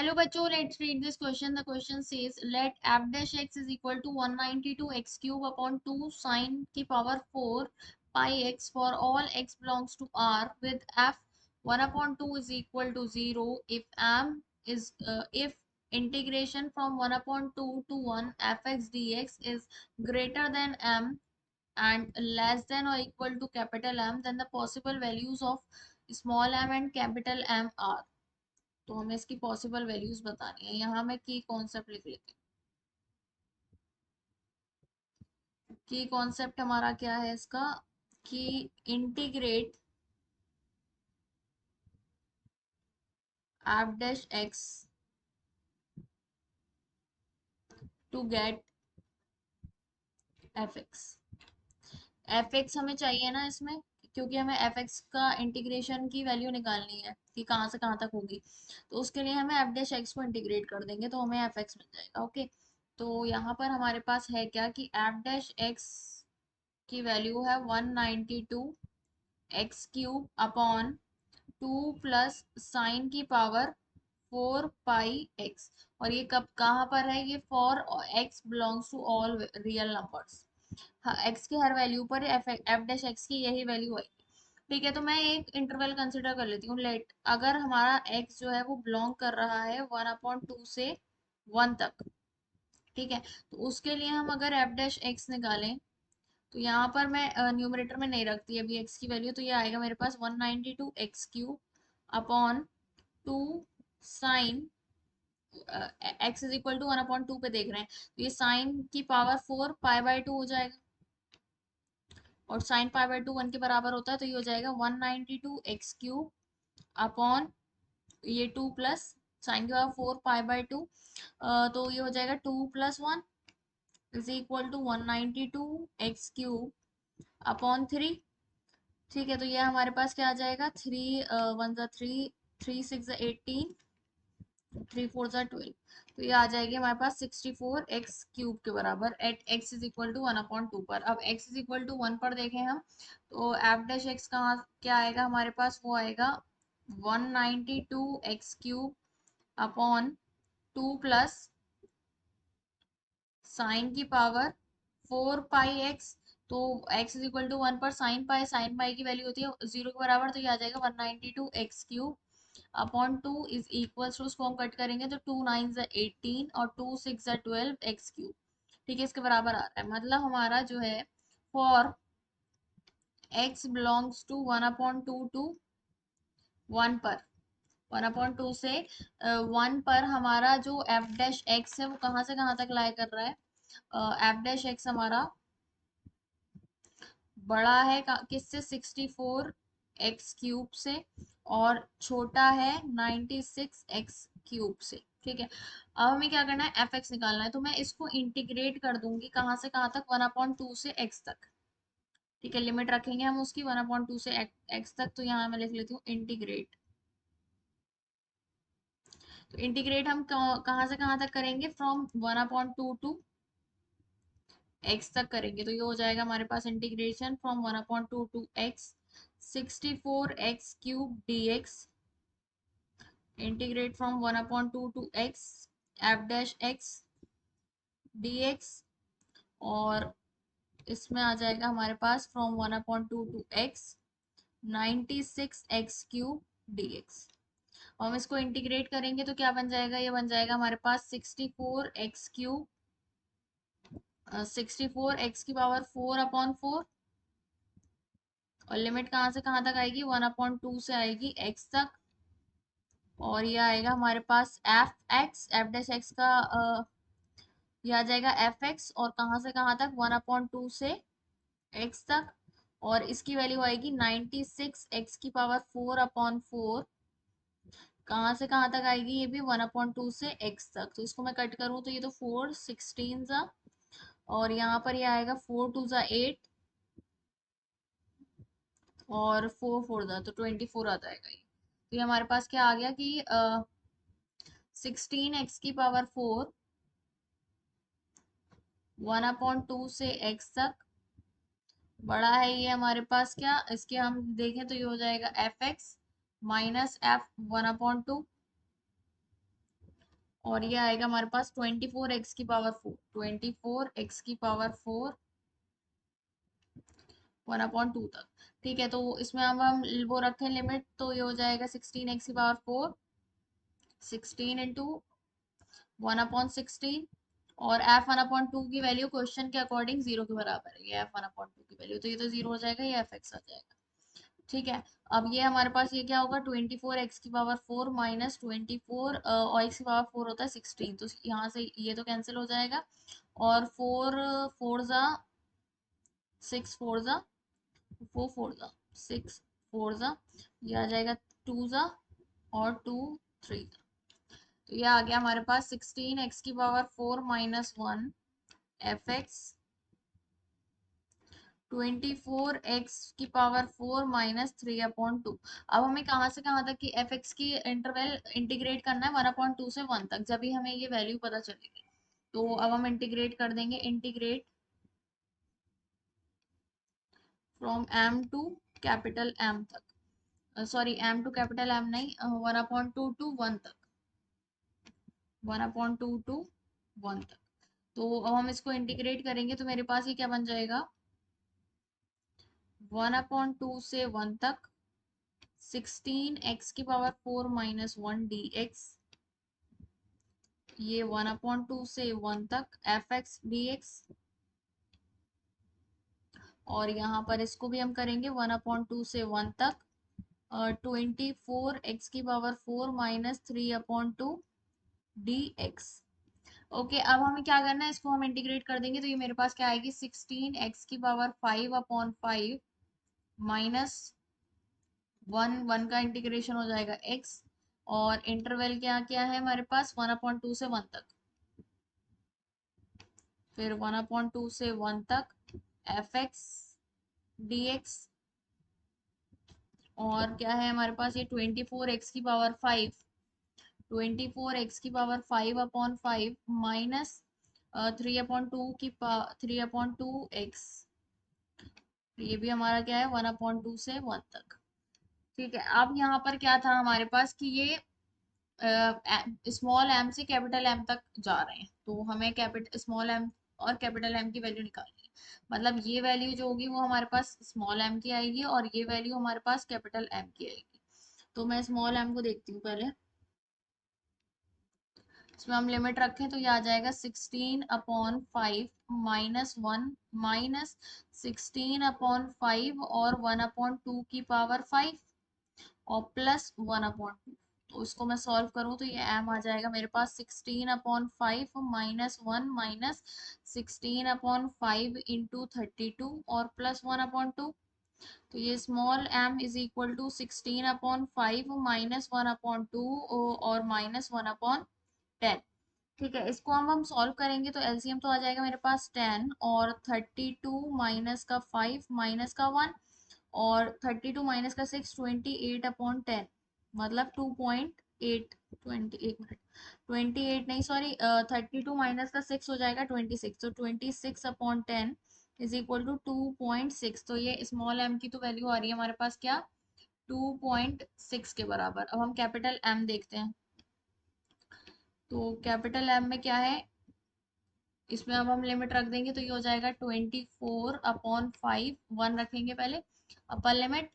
Hello बच्चों, let's read this question. The question says let f dash x is equal to 192 x cube upon 2 sine की power 4 pi x for all x belongs to R with f 1 upon 2 is equal to 0 if integration from 1 upon 2 to 1 fx dx is greater than m and less than or equal to capital M, then the possible values of small m and capital M are. तो हमें इसकी possible values बतानी है। यहाँ मैं की concept लिख लेती हूँ। की कॉन्सेप्ट हमारा क्या है इसका, कि integrate f dash x to get f x. F x हमें चाहिए ना इसमें, क्योंकि हमें एफ एक्स का इंटीग्रेशन की वैल्यू निकालनी है कि कहाँ से कहाँ तक होगी। तो उसके लिए हमें एफ डैश एक्स को इंटीग्रेट कर देंगे तो हमें एफ एक्स मिल जाएगा। ओके, तो यहाँ पर हमारे पास है क्या कि एफ डैश एक्स की वैल्यू है 192 x cube upon 2 plus sine की पावर 4 पाई एक्स। और ये कब कहाँ पर है, ये for x belongs to all real numbers. X की हर वैल्यू पर एफ डैश एक्स की यही वैल्यू आएगी। ठीक है, तो मैं एक इंटरवल कंसिडर कर लेती हूँ। लेट अगर हमारा एक्स जो है वो बिलोंग कर रहा है 1/2 से 1 तक, ठीक है, तो उसके लिए हम अगर एफ डैश एक्स निकालें तो यहाँ पर मैं न्यूमरेटर में नहीं रखती अभी एक्स की वैल्यू, तो ये आएगा मेरे पास 192 x cube upon 2 sine x is equal to 1/2 पे देख रहे हैं, तो ये साइन की पावर 4 पाई बाय 2 हो जाएगा। और साइन पाई बाय 2 1 के बराबर होता है, तो ये हो जाएगा 192 एक्स क्यूब अपॉन ये 2 प्लस साइन की पावर 4 पाई बाय 2, तो ये हो जाएगा 2 plus 1 is equal to 192 x cube upon 3। ठीक है, तो ये हमारे पास क्या आ जाएगा, 3 1 3, 3 6 18, 3 4 12, तो ये आ जाएगी हमारे पास 64 एक्स क्यूब के बराबर at x is equal to 1/2 पर। अब एक्स इज इक्वल टू 1 पर देखें हम, तो एफ डैश एक्स कहाँ क्या आएगा हमारे पास, वो आएगा 192 x cube upon 2 plus sine की पावर 4 पाई एक्स। तो x इज इक्वल टू 1 पर साइन पाई की वैल्यू होती है 0 के बराबर, तो ये आ जाएगा 192 x cube upon 2 is equal to, उसको हम कट करेंगे तो 2 9 18 और 2 6 12 एक्स क्यूब। ठीक है, इसके बराबर आ रहा है, मतलब हमारा जो है for x belongs to 1/2 to 1 पर, 1/2 से 1 पर हमारा जो एफ डैश एक्स है वो कहाँ से कहाँ तक लाई कर रहा है। एफ डैश एक्स हमारा बड़ा है किससे, 64 एक्स क्यूब से, और छोटा है 96 एक्स क्यूब से। ठीक है, अब हमें क्या करना है, एफ एक्स निकालना है, तो मैं इसको इंटीग्रेट कर दूंगी कहाँ से कहाँ तक, 1/2 से एक्स तक। ठीक है, लिमिट रखेंगे हम उसकी 1/2 से एक्स तक, तो यहाँ मैं लिख लेती हूँ इंटीग्रेट। तो इंटीग्रेट हम कहाँ से कहाँ तक करेंगे, फ्रॉम 1/2 टू एक्स तक करेंगे, तो ये हो जाएगा हमारे पास integration from 1/2 to x 64 x cube d x, integrate from 1/2 to x f dash x d x, और इसमें आ जाएगा हमारे पास from 1/2 to x 96 x cube d x. हम इसको इंटीग्रेट करेंगे तो क्या बन जाएगा, ये बन जाएगा हमारे पास 64 एक्स क्यूब 64 एक्स की पावर 4/4, और लिमिट कहाँ से कहाँ तक आएगी, 1/2 से आएगी एक्स तक, और ये आएगा हमारे पास एफ डैश एक्स का ये आ जाएगा एफ एक्स, और कहाँ से कहाँ तक, 1/2 से एक्स तक, और इसकी वैल्यू आएगी 96 एक्स की पावर 4/4, कहाँ से कहाँ तक आएगी, ये भी 1/2 से एक्स तक। तो इसको मैं कट करूँ तो ये तो 4 16 सा, और यहाँ पर ये आएगा 4 2 सा 8, और 4 4 सा तो 24 आ जाएगा ये। तो ये हमारे पास क्या आ गया कि 16 एक्स की पावर 4 1/2 से एक्स तक, बड़ा है ये हमारे पास क्या, इसके हम देखें तो ये हो जाएगा एफ एक्स माइनस एफ 1/2, और ये आएगा हमारे पास 24x⁴, 24x⁴ 1/2 तक। ठीक है, तो इसमें अब हम वो रखें लिमिट, तो ये हो जाएगा 16x⁴, 16 इंटू 1/16, और f1/2 की वैल्यू क्वेश्चन के अकॉर्डिंग 0 के बराबर है, ये f1/2 की वैल्यू, तो ये तो 0 हो जाएगा, ये fx आ जाएगा। ठीक है, अब ये हमारे पास ये क्या होगा, 24x⁴ माइनस 24 और x⁴ होता है 16, तो यहाँ से ये तो कैंसिल हो जाएगा, और 4 4 जा 6 4 जा 4 4 जा 6 4 जा, ये आ जाएगा 2 जा और 2 3 जा, तो ये आ गया हमारे पास 16x⁴ minus 1 fx 24x⁴ minus 3/2। अब हमें कहाँ से कहाँ तक की fx की इंटरवल इंटीग्रेट करना है, 1/2 से 1 तक, जब भी हमें ये वैल्यू पता चलेगी। तो अब हम इंटीग्रेट कर देंगे, integrate from m to capital M तक, sorry m to capital M नहीं, 1/2 टू 1 तक, 1/2 टू 1 तक। तो अब हम इसको इंटीग्रेट करेंगे तो मेरे पास ये क्या बन जाएगा, 1/2 से 1 तक 16x⁴ माइनस 1 dx, ये 1/2 से 1 तक fx dx, और यहाँ पर इसको भी हम करेंगे 1/2 से 1 तक 24x⁴ माइनस 3/2 dx। ओके, अब हमें क्या करना है, इसको हम इंटीग्रेट कर देंगे तो ये मेरे पास क्या आएगी, 16x⁵ माइनस 1 का इंटीग्रेशन हो जाएगा x, और इंटरवल क्या क्या है हमारे पास, 1/2 से 1 तक, फिर 1/2 से 1 तक fx dx, और क्या है हमारे पास, ये 24x⁵, 24x⁵ माइनस 3/2x, ये भी हमारा क्या है, 1/2 से 1 तक। ठीक है, अब यहाँ पर क्या था हमारे पास कि ये स्मॉल m से कैपिटल M तक जा रहे हैं, तो हमें कैपिटल स्मॉल m और कैपिटल M की वैल्यू निकालनी है। मतलब ये वैल्यू जो होगी वो हमारे पास स्मॉल m की आएगी, और ये वैल्यू हमारे पास कैपिटल M की आएगी। तो मैं स्मॉल m को देखती हूँ पहले, इसमें हम लिमिट रखें तो ये आ जाएगा 16/5 माइनस 1 माइनस 16/5 और 1/2 और प्लस 1/2। तो इसको मैं सॉल्व करूँ तो ये m आ जाएगा मेरे पास 16/5 माइनस 1 माइनस 16/5 इंटू 32 और प्लस 1/2। तो ये small m is equal to 16/5 minus 1/2 और माइनस 1/10। ठीक है, इसको हम सॉल्व करेंगे तो एलसीएम तो आ जाएगा मेरे पास 10, और 32 माइनस का 5 माइनस का 1, और 32 माइनस का 6 28/10, मतलब 2.8, 28 नहीं सॉरी, 32 माइनस का 6 हो जाएगा 26, तो 26/10 इज इक्वल टू 2.6। तो ये स्मॉल m की तो वैल्यू आ रही है हमारे पास क्या, 2.6 के बराबर। अब हम कैपिटल M देखते हैं, तो कैपिटल M में क्या है, इसमें अब हम लिमिट रख देंगे तो ये हो जाएगा 24/5, 1 रखेंगे पहले अपर लिमिट,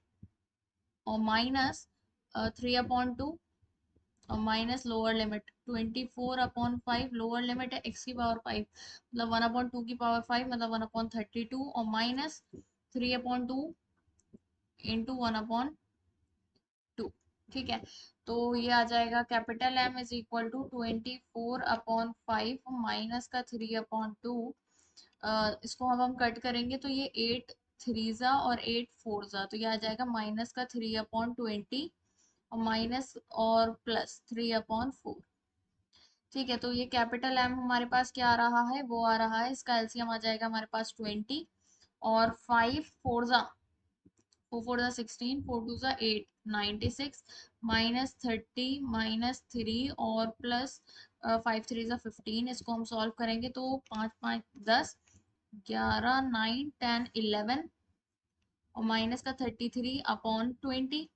और माइनस 3/2, और minus lower limit 24/5, lower limit है x⁵, मतलब 1/2 मतलब 1/32, और माइनस 3/2 इंटू 1/2। ठीक है, तो ये आ जाएगा capital M is equal to 24/5 minus का 3/2। इसको अब हम कट करेंगे तो ये 8 3 और 8 4 तो ये आ जाएगा माइनस का 3/20, और माइनस और प्लस 3/4। ठीक है, तो ये कैपिटल M हमारे पास क्या आ रहा है, वो आ रहा है, इसका एलसीएम आ जाएगा हमारे पास 20, और 5 4 4 16, 4 2 8 96, माइनस 30 माइनस 3 और प्लस 5 3 15। इसको हम सॉल्व करेंगे तो 5 5 10 11 9 10 11, और माइनस का 33/20।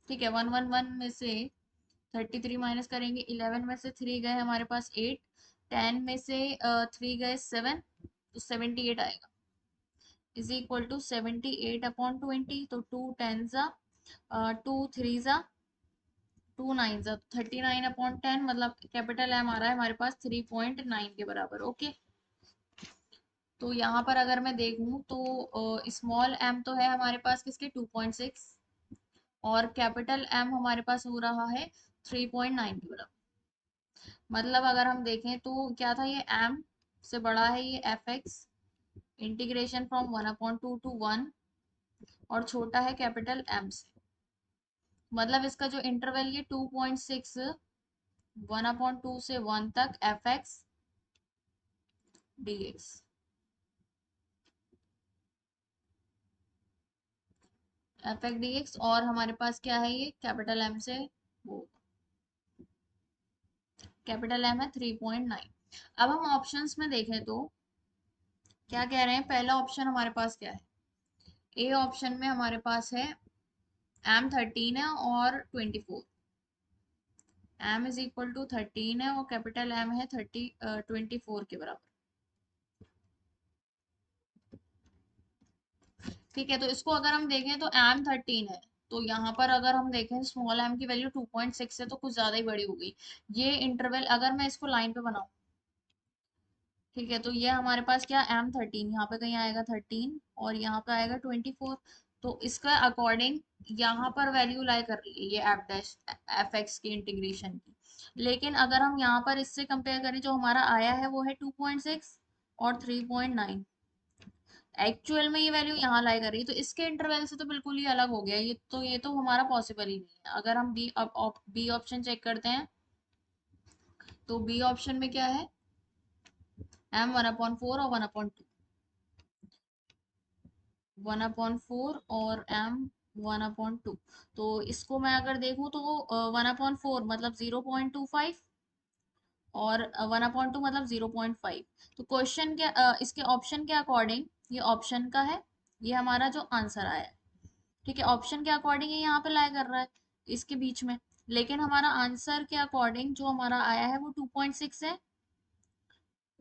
ठीक है, 1 1 1 में से 33 माइनस करेंगे, 11 में से 3 गए हमारे पास 8, 10 में से 3 गए 7, तो 78 आएगा, इज इक्वल टू 78/20। तो 2 10 जा 2 3 जा 2 9 जा 39/10, मतलब कैपिटल एम आ रहा है हमारे पास 3.9 के बराबर। ओके, तो यहाँ पर अगर मैं देखूं तो स्मॉल एम तो है हमारे पास किसके 2.6, और कैपिटल एम हमारे पास हो रहा है 3.9 के बराबर। मतलब अगर हम देखें तो क्या था, ये एम से बड़ा है ये f x, integration from 1/2 to 1, और छोटा है कैपिटल एम से। मतलब इसका जो इंटरवल ये 2.6 1/2 से 1 तक F x d x, f x d x, और हमारे पास क्या है ये कैपिटल एम से, वो कैपिटल एम है 3.9। अब हम ऑप्शंस में देखें तो क्या कह रहे हैं, पहला ऑप्शन हमारे पास क्या है, ए ऑप्शन में हमारे पास है एम 13 है और 24, एम इज इक्वल टू 13 है और कैपिटल एम है 24 के बराबर। ठीक है, तो इसको अगर हम देखें तो एम 13 है, तो यहाँ पर अगर हम देखें स्मॉल एम की वैल्यू 2.6 है, तो कुछ ज्यादा ही बड़ी हो गई ये इंटरवल। अगर मैं इसको लाइन पे बनाऊं, ठीक है, तो ये हमारे पास क्या एम 13, यहाँ पे कहीं आएगा 13 और यहाँ पे आएगा 24, तो इसका अकॉर्डिंग यहाँ पर वैल्यू लाई कर रही है ये एफ डैश एफ एक्स की इंटीग्रेशन की। लेकिन अगर हम यहाँ पर इससे कंपेयर करें, जो हमारा आया है वो है 2.6 और 3.9, एक्चुअल में ये वैल्यू यहाँ लाई कर रही है, तो इसके इंटरवल से तो बिल्कुल ही अलग हो गया ये तो हमारा पॉसिबल ही नहीं है। अगर हम बी ऑप्शन चेक करते हैं, तो बी ऑप्शन में क्या है, एम 1/4 और 1/2, 1/4 और एम 1/2। तो इसको मैं अगर देखूं तो 1/4 मतलब 0.25 और 1/2 मतलब 0.5। तो क्वेश्चन के इसके ऑप्शन के अकॉर्डिंग ये ऑप्शन का है, ये हमारा जो आंसर आया है, ठीक है, ऑप्शन के अकॉर्डिंग ये यहाँ पे लाई कर रहा है इसके बीच में। लेकिन हमारा आंसर के अकॉर्डिंग जो हमारा आया है वो 2.6 है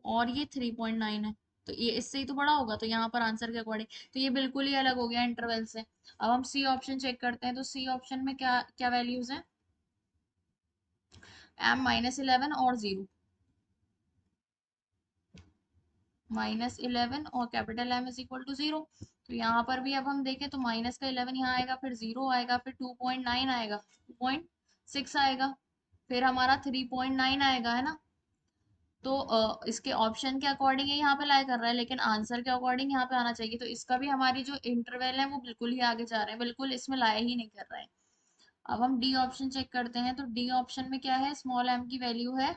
और ये 3.9 है, तो ये इससे ही तो बड़ा होगा, तो यहाँ पर आंसर के अकॉर्डिंग तो ये बिल्कुल ही अलग हो गया इंटरवल से। अब हम सी ऑप्शन चेक करते हैं, तो सी ऑप्शन में क्या क्या वैल्यूज हैं, एम -11 और 0, -11 और capital M is equal to 0। तो यहाँ पर भी अब हम देखें तो माइनस का 11 यहाँ आएगा, फिर 0 आएगा, फिर 2.9 आएगा, 2.6 आएगा, फिर हमारा 3.9 आएगा, है ना। तो इसके ऑप्शन के अकॉर्डिंग ये यहाँ पे लाई कर रहा है, लेकिन आंसर के अकॉर्डिंग यहाँ पे आना चाहिए, तो इसका भी हमारी जो इंटरवल है वो बिल्कुल ही आगे जा रहे हैं, बिल्कुल इसमें लाया ही नहीं कर रहा है। अब हम डी ऑप्शन चेक करते हैं, तो डी ऑप्शन में क्या है, स्मॉल एम की वैल्यू है,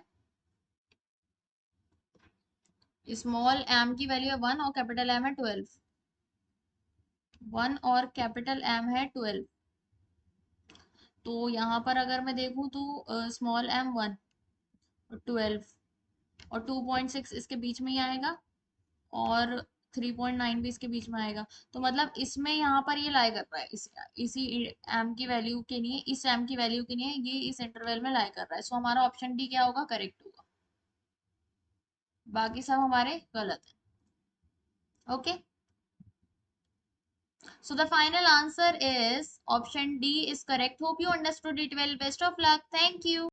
स्मॉल एम की वैल्यू है 1 और कैपिटल एम है 12, 1 और कैपिटल एम है 12। तो यहाँ पर अगर मैं देखूँ तो स्मॉल एम 1 और 12 और 2.6 इसके बीच में ही आएगा, और 3.9 भी इसके बीच में आएगा। तो मतलब इसमें यहाँ पर ये लाई कर रहा है, इसी एम की वैल्यू के लिए, इस एम की वैल्यू के लिए ये इस इंटरवल में लाई कर रहा है। सो हमारा ऑप्शन डी क्या होगा, करेक्ट होगा, बाकी सब हमारे गलत है। Okay, so the final answer is option D is correct. Hope you understood it well. Best of luck. Thank you.